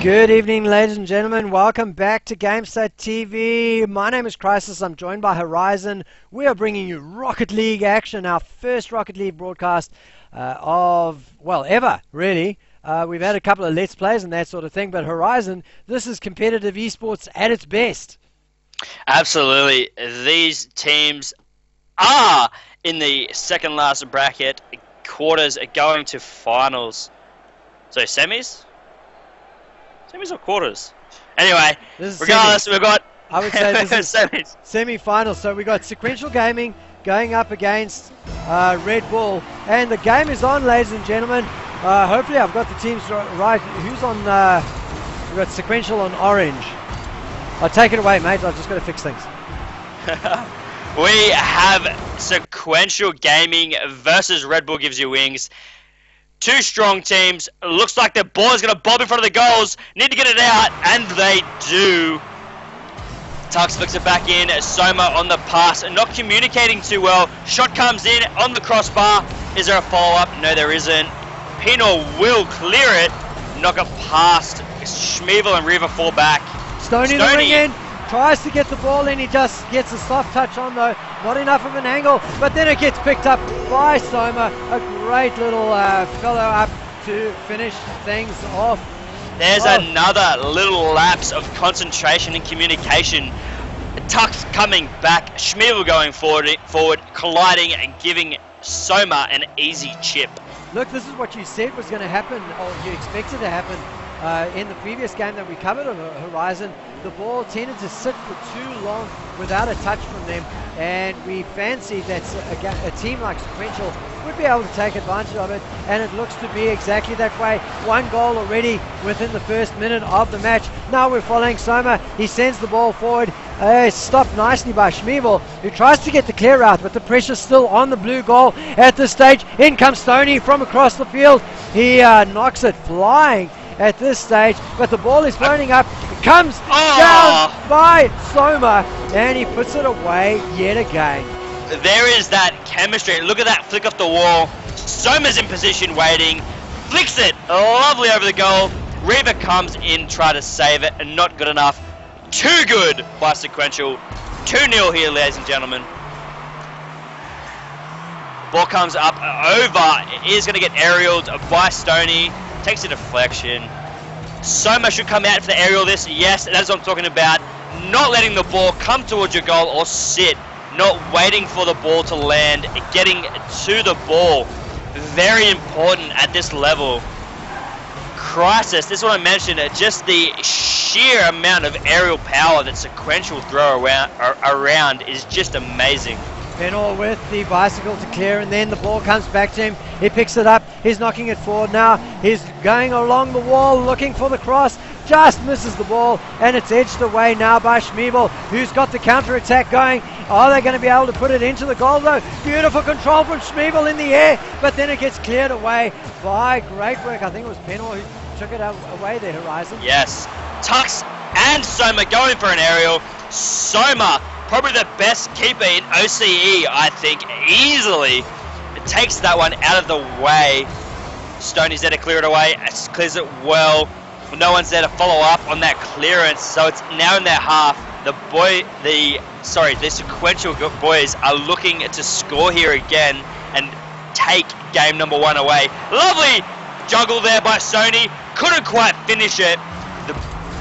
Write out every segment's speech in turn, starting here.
Good evening, ladies and gentlemen. Welcome back to Gamestah TV. My name is Crisis. I'm joined by Horizon. We are bringing you Rocket League action, our first Rocket League broadcast ever, really. We've had a couple of Let's Plays and that sort of thing, but Horizon, this is competitive esports at its best. Absolutely. These teams are in the second last bracket. Quarters are going to finals. So semis? Semis or quarters? Anyway, regardless, we've got... I would say this is semis. Semi-finals. So we've got Sequential Gaming going up against Red Bull. And the game is on, ladies and gentlemen. Hopefully I've got the teams right. Who's on... we've got Sequential on orange. I'll take it away, mate. I've just got to fix things. We have Sequential Gaming versus Red Bull Gives You Wings. Two strong teams. Looks like the ball is going to bob in front of the goals. Need to get it out, and they do. Tux flicks it back in. Soma on the pass, not communicating too well. Shot comes in on the crossbar. Is there a follow-up? No, there isn't. Pino will clear it. Knock it past. Schmeevel and Riva fall back. Stoney the ring in. Tries to get the ball in. He just gets a soft touch on, though. Not enough of an angle, but then it gets picked up by Soma. A great little fellow up to finish things off. There's another little lapse of concentration and communication. Tux coming back. Schmeevel going forward, colliding and giving Soma an easy chip. Look, this is what you said was going to happen, or you expected to happen. In the previous game that we covered on Horizon, the ball tended to sit for too long without a touch from them, and we fancied that a team like Sequential would be able to take advantage of it, and it looks to be exactly that way. One goal already within the first minute of the match. Now we're following Soma. He sends the ball forward. Stopped nicely by Schmeevel, who tries to get the clear out, but the pressure's still on the blue goal at this stage. In comes Stoney from across the field. He knocks it flying at this stage, but the ball is floating up. It comes down by Soma, and he puts it away yet again. There is that chemistry. Look at that flick off the wall. Soma's in position waiting, flicks it lovely over the goal. Reva comes in, try to save it, and not good enough. Too good by Sequential. 2-0 here, ladies and gentlemen. Ball comes up over. It is going to get aerialed by Stoney. Takes a deflection. Soma should come out for the aerial this. Yes, that's what I'm talking about. Not letting the ball come towards your goal or sit. Not waiting for the ball to land. Getting to the ball. Very important at this level. Crisis, this is what I mentioned. Just the sheer amount of aerial power that Sequential throw around is just amazing. Penor with the bicycle to clear, and then the ball comes back to him. He picks it up. He's knocking it forward now. He's going along the wall looking for the cross. Just misses the ball, and it's edged away now by Schmeevel, who's got the counter-attack going. Are they going to be able to put it into the goal, though? Beautiful control from Schmeevel in the air, but then it gets cleared away by great work. I think it was Penor who took it away there, Horizon. Yes. Tux and Soma going for an aerial. Soma, probably the best keeper in OCE, I think, easily. It takes that one out of the way. Stoney's there to clear it away. It clears it well. No one's there to follow up on that clearance, so it's now in their half. The Sequential boys are looking to score here again and take game number 1 away. Lovely juggle there by Sony. Couldn't quite finish it.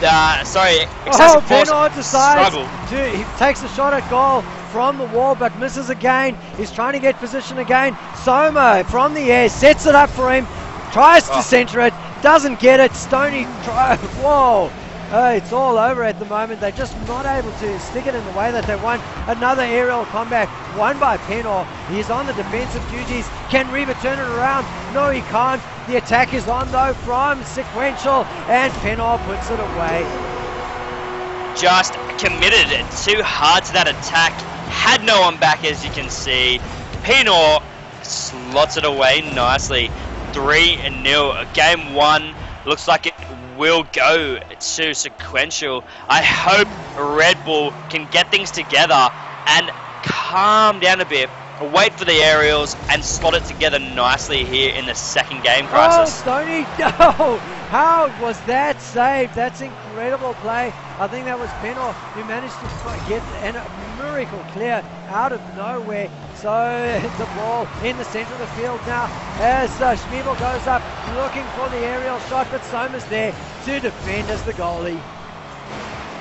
Penor decides he takes a shot at goal from the wall, but misses again. He's trying to get position again. Soma from the air sets it up for him, tries to center it, doesn't get it. Stoney whoa. It's all over at the moment. They're just not able to stick it in the way that they want. Another aerial combat won by Penor. He's on the defensive duties. Can Reva turn it around? No, he can't. The attack is on, though, from Sequential, and Penor puts it away. Just committed too hard to that attack. Had no one back, as you can see. Penor slots it away nicely. 3-0. Game 1 looks like it will go to Sequential. I hope Red Bull can get things together and calm down a bit. wait for the aerials, and slot it together nicely here in the second game, Crisis. Oh, Stoney, no! How was that saved? That's incredible play. I think that was Penor who managed to get a miracle clear out of nowhere. So the ball in the center of the field now as Schmiebel goes up looking for the aerial shot, but Soma's there to defend as the goalie.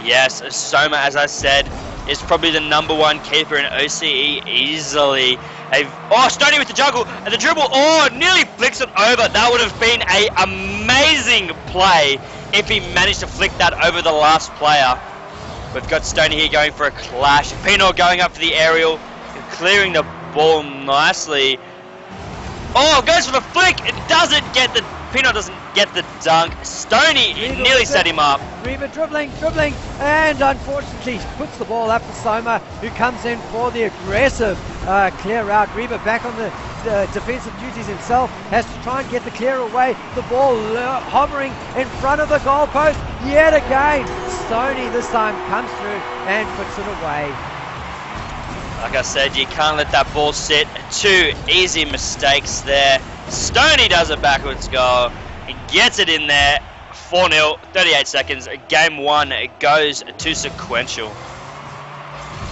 Yes, Soma, as I said, is probably the #1 keeper in OCE easily. Oh, Stoney with the juggle and the dribble. Oh, nearly flicks it over. That would have been an amazing play if he managed to flick that over the last player. We've got Stoney here going for a clash. Penor going up for the aerial, clearing the ball nicely. Oh, goes for the flick. It doesn't get the... Penor doesn't get the dunk. Stoney nearly set him up. Reba dribbling, and unfortunately puts the ball up for Soma, who comes in for the aggressive clear out. Reba back on the defensive duties himself, has to try and get the clear away. The ball hovering in front of the goalpost yet again. Stoney this time comes through and puts it away. Like I said, you can't let that ball sit. 2 easy mistakes there. Stoney does a backwards goal. He gets it in there. 4-0, 38 seconds. Game 1 goes to sequential.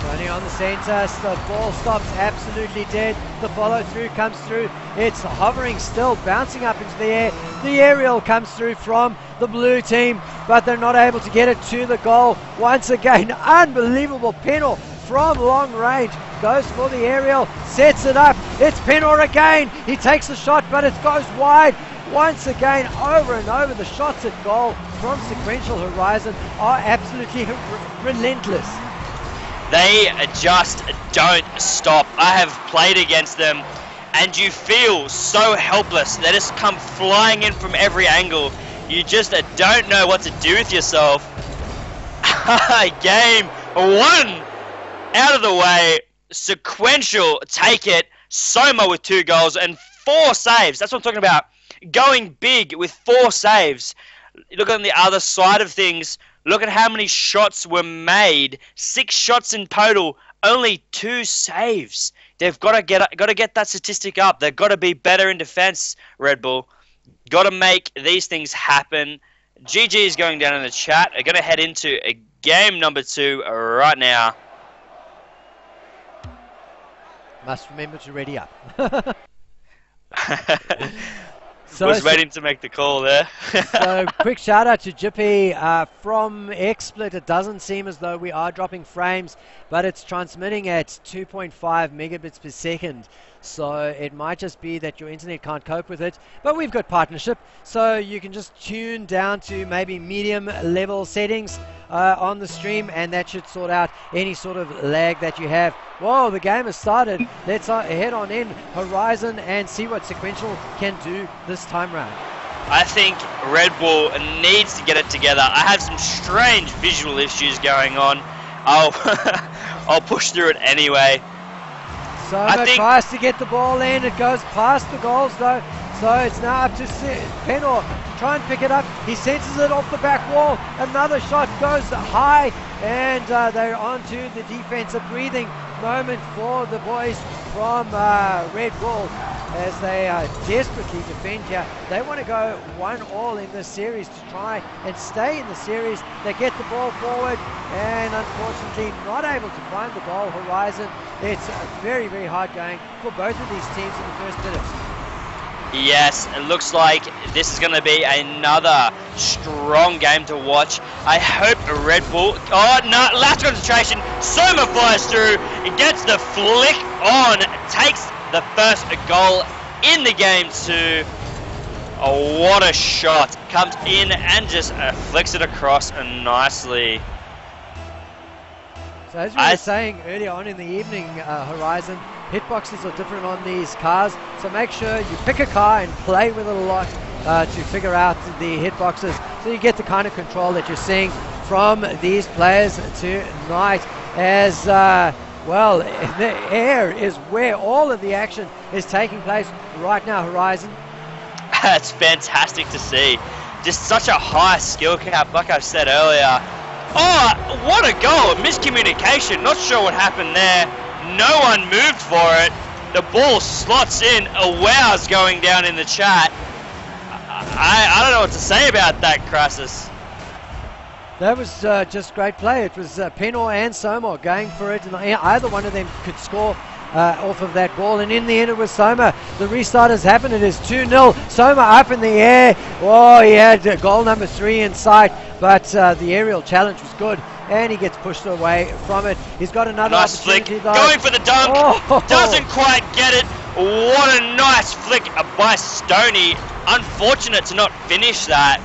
Stoney on the centre. The ball stops absolutely dead. The follow through comes through. It's hovering still, bouncing up into the air. The aerial comes through from the blue team, but they're not able to get it to the goal. Once again, unbelievable Penor from long range, goes for the aerial, sets it up. It's Penor again. He takes the shot, but it goes wide. Once again, over and over, the shots at goal from Sequential Horizon are absolutely relentless. They just don't stop. I have played against them, and you feel so helpless. They just come flying in from every angle. You just don't know what to do with yourself. Game 1 out of the way. Sequential take it. Soma with 2 goals and 4 saves. That's what I'm talking about. Going big with 4 saves. Look on the other side of things. Look at how many shots were made. 6 shots in total. Only 2 saves. They've got to get that statistic up. They've got to be better in defense, Red Bull. Got to make these things happen. GG is going down in the chat. We're going to head into game number 2 right now. Must remember to ready up. Was waiting to make the call there. So quick shout out to Jippy from XSplit. It doesn't seem as though we are dropping frames, but it's transmitting at 2.5 megabits per second. So it might just be that your internet can't cope with it, but we've got partnership, so you can just tune down to maybe medium level settings on the stream, and that should sort out any sort of lag that you have. Whoa, the game has started. Let's head on in Horizon and see what Sequential can do this time round. I think Red Bull needs to get it together. I have some strange visual issues going on. I'll push through it anyway. Soma tries to get the ball in. It goes past the goals though. So it's now up to Penor. Try and pick it up. He senses it off the back wall. Another shot goes high, and they're onto the defense. A breathing moment for the boys from Red Bull as they desperately defend here. They want to go 1-1 in this series to try and stay in the series. They get the ball forward and unfortunately not able to find the goal. Horizon, it's very, very hard going for both of these teams in the first minutes. Yes, it looks like this is going to be another strong game to watch. I hope Red Bull... Oh, no, last concentration. Soma flies through. He gets the flick on. Takes the first goal in the game too. Oh, what a shot. Comes in and just flicks it across nicely. So as we were saying earlier on in the evening, Horizon, hitboxes are different on these cars, so make sure you pick a car and play with it a lot to figure out the hitboxes, so you get the kind of control that you're seeing from these players tonight. As well, the air is where all of the action is taking place right now, Horizon. It's fantastic to see. Just such a high skill cap, like I said earlier. Oh, what a goal! Miscommunication. Not sure what happened there. No one moved for it. The ball slots in. A wow's going down in the chat. I don't know what to say about that, Crassus. That was just great play. It was Penor and Soma going for it, and either one of them could score off of that ball, and in the end it was Soma. The restart has happened. It is 2-0. Soma up in the air. Oh, he had goal number 3 in sight, but the aerial challenge was good, and he gets pushed away from it. He's got another nice flick. Though. Going for the dunk. Oh. Doesn't quite get it. What a nice flick by Stoney. Unfortunate to not finish that.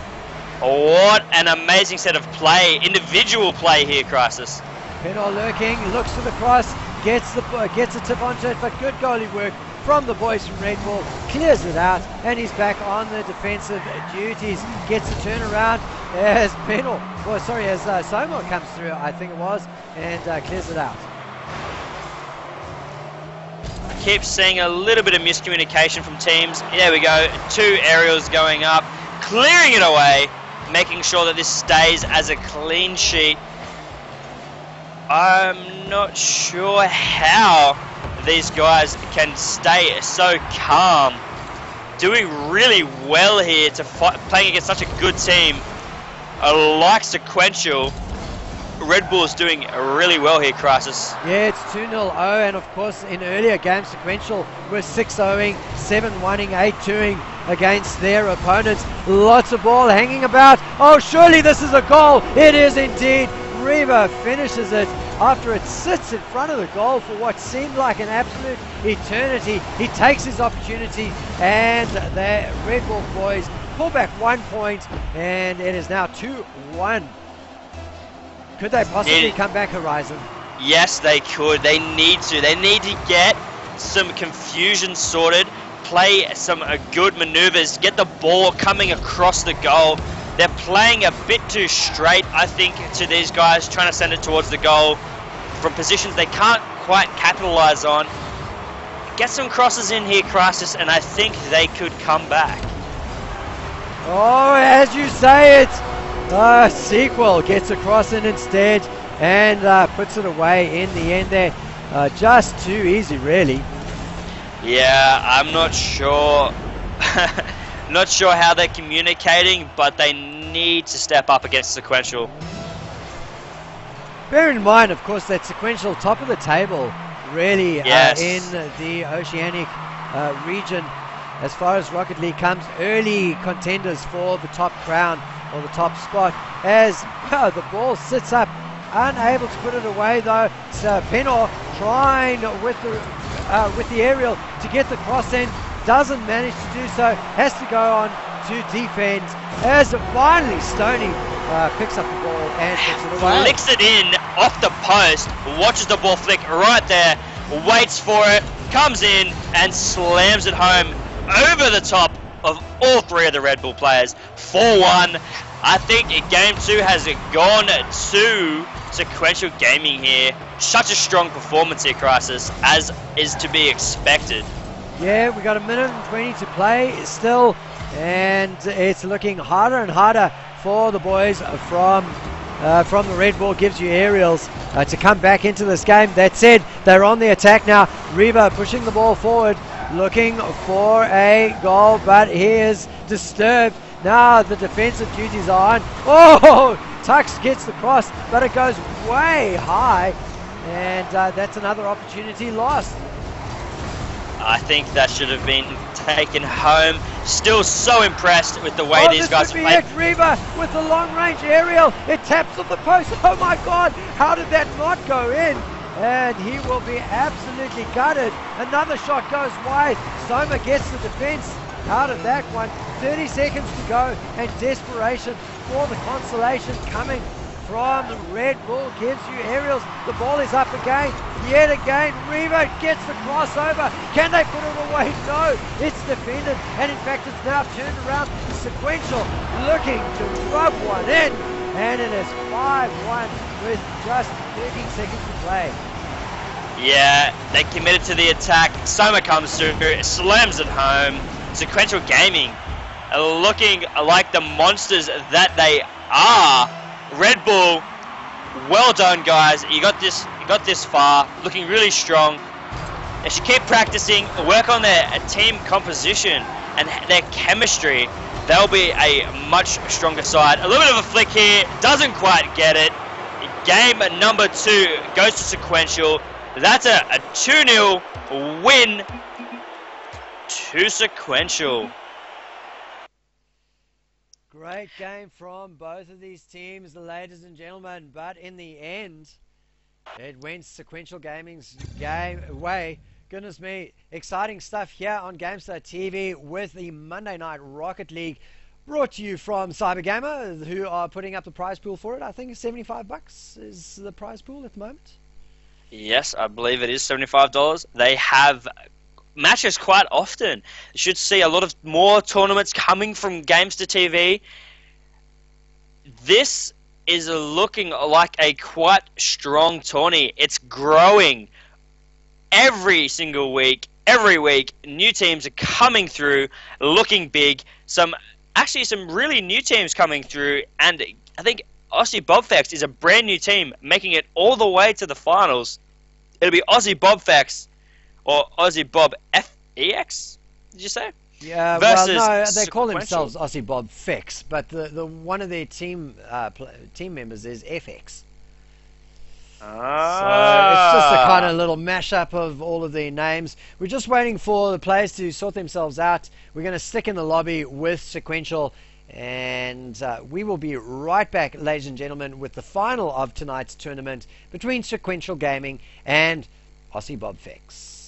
What an amazing set of play, individual play here, Crisis. Penor lurking, looks for the cross, gets a tip onto it, but good goalie work from the boys from Red Bull, clears it out, and he's back on the defensive duties. Gets a turnaround as as Soma comes through, I think it was, and clears it out. Keep seeing a little bit of miscommunication from teams. There we go, 2 aerials going up, clearing it away, making sure that this stays as a clean sheet. I'm not sure how these guys can stay so calm. Doing really well here to playing against such a good team like Sequential. Red Bull's doing really well here, Crisis. Yeah, it's 2-0, and of course in earlier games Sequential was 6-0ing, 7-1ing, 8-2ing against their opponents. Lots of ball hanging about. Oh, surely this is a goal. It is indeed. Reva finishes it after it sits in front of the goal for what seemed like an absolute eternity. He takes his opportunity, and the Red Bull boys pull back 1 point, and it is now 2-1. Could they possibly come back, Horizon? Yes, they could. They need to. They need to get some confusion sorted, play some good maneuvers, get the ball coming across the goal. They're playing a bit too straight, I think, to these guys, trying to send it towards the goal from positions they can't quite capitalize on. Get some crosses in here, Crisis, and I think they could come back. Oh, as you say it, SQL gets a cross in instead and puts it away in the end there. Just too easy, really. Yeah, I'm not sure. Not sure how they're communicating, but they need to step up against Sequential. Bear in mind, of course, that Sequential top of the table, really, yes. In the Oceanic region, as far as Rocket League comes, early contenders for the top crown or the top spot, as the ball sits up, unable to put it away though. So Penor trying with the aerial to get the cross in, doesn't manage to do so, has to go on to defend, as finally Stoney picks up the ball and puts it away. Flicks it in off the post, watches the ball flick right there, waits for it, comes in and slams it home over the top of all 3 of the Red Bull players. 4-1. I think game 2 has gone to Sequential Gaming here. Such a strong performance here, Crisis, as is to be expected. Yeah, we got 1:20 to play still, and it's looking harder and harder for the boys from the Red Bull. Gives you aerials to come back into this game. That said, they're on the attack now. Reva pushing the ball forward, looking for a goal, but he is disturbed. Now the defensive duties are on. Oh, Tux gets the cross, but it goes way high, and that's another opportunity lost. I think that should have been taken home. Still so impressed with the way these guys play. Reva with the long-range aerial. It taps off the post. Oh my God! How did that not go in? And he will be absolutely gutted. Another shot goes wide. Soma gets the defense out of that one. 30 seconds to go, and desperation for the consolation coming from Red Bull gives you aerials. The ball is up again, yet again. Reva gets the crossover. Can they put it away? No, it's defended, and in fact it's now turned around. Sequential looking to rub one in, and it is 5-1 with just 13 seconds to play. Yeah, they committed to the attack. Soma comes through, slams it home. Sequential Gaming looking like the monsters that they are. Red Bull, well done guys. You got this far, looking really strong. They should keep practicing, work on their team composition and their chemistry. They'll be a much stronger side. A little bit of a flick here, doesn't quite get it. Game number 2 goes to sequential. That's a 2-0 win to sequential. Great game from both of these teams, ladies and gentlemen, but in the end, it went sequential gaming's way. Goodness me, exciting stuff here on Gamestah TV with the Monday Night Rocket League, brought to you from Cybergamer, who are putting up the prize pool for it. I think it's $75 is the prize pool at the moment. Yes, I believe it is $75. They have matches quite often. You should see a lot of more tournaments coming from Gamestah TV. This is looking like a quite strong tourney. It's growing every single week, every week. New teams are coming through, looking big. Some really new teams coming through, and I think Aussie Bobfex is a brand new team making it all the way to the finals. It'll be Aussie Bobfex or Aussie Bob FEX, did you say? Yeah, well, no, they call themselves Aussie Bob Fex, but the one of their team members is FX. So it's just a kind of little mashup of all of their names. We're just waiting for the players to sort themselves out. We're going to stick in the lobby with Sequential, and we will be right back, ladies and gentlemen, with the final of tonight's tournament between Sequential Gaming and Aussie Bob Fex.